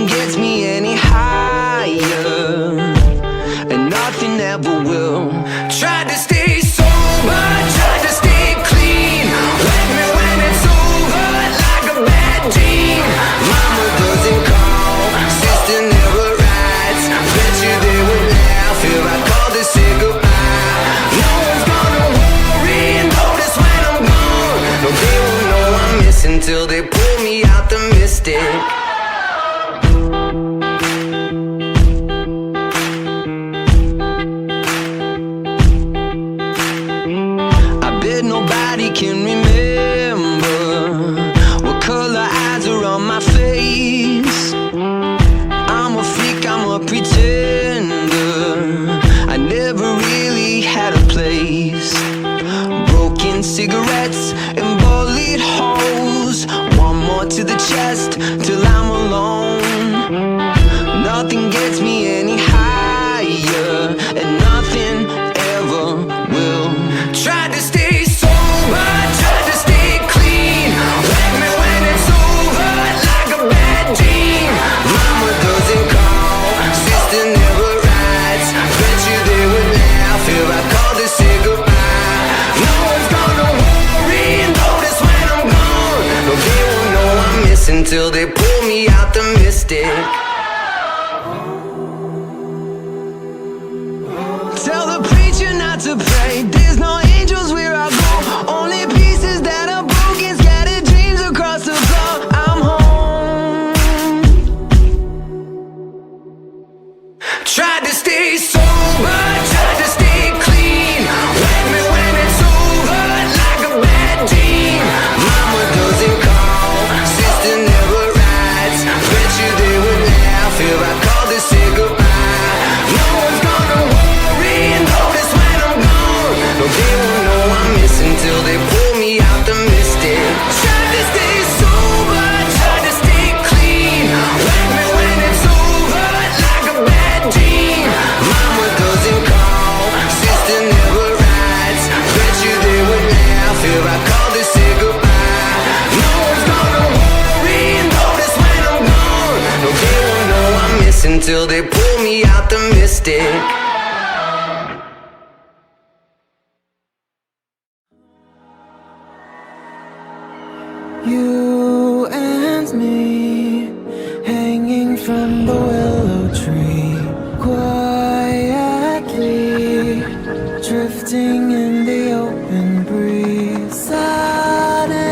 nothing gets me any higher, and nothing ever will. Tried to stay sober, tried to stay clean. Wake me when it's over, like a bad dream. Mama doesn't call, sister never writes. Bet you they would laugh if I called to say goodbye. No one's gonna worry and notice when I'm gone. No, they won't know I'm missing till they pull me out the mystic. Nobody can remember what color eyes are on my face. I'm a freak, I'm a pretender. I never really had a place. Broken cigarettes and bullet holes. One more to the chest till I'm alone. Nothing gets me any higher, and nothing ever will. Try to stay until they pull me out the mystic. Tell the preacher not to pray. There's no angels where I go. Only pieces that are broken, scattered dreams across the floor. I'm home. Tried to stay sober, tried to stay clean. Wake me when it's over, like a bad dream. Mama doesn't call, sister never writes. Bet you they would laugh if I called to say goodbye. No one's gonna worry and notice when I'm gone. No, they won't know I'm missing till they pull me out the mystic. Tried to stay sober, tried to stay clean. Wake me when it's over, like a bad dream. Mama doesn't call, sister never writes. Bet you they would laugh if I called to say goodbye. No one's gonna worry and notice when I'm gone. No, they won't know I'm missing till they pull me out the mystic. You and me, hanging from the willow tree, quietly drifting in the open breeze. Suddenly,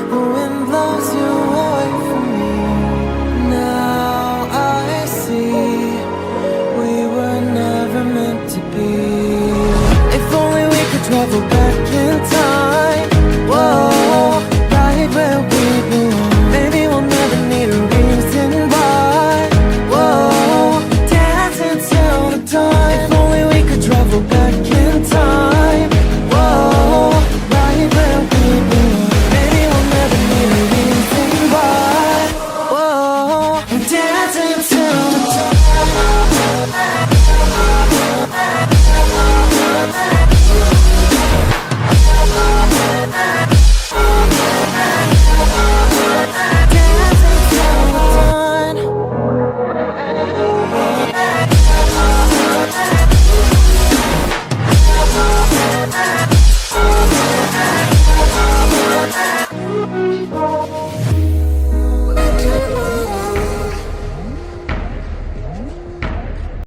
the wind blows you away from me. Now I see we were never meant to be. If only we could travel back in time. Whoa, right where we belong. Maybe we'll never need a reason why. Whoa, dancing till the dawn. If only we could travel back in time. Whoa, right where we belong. Maybe we'll never need a reason why. Whoa, dancing till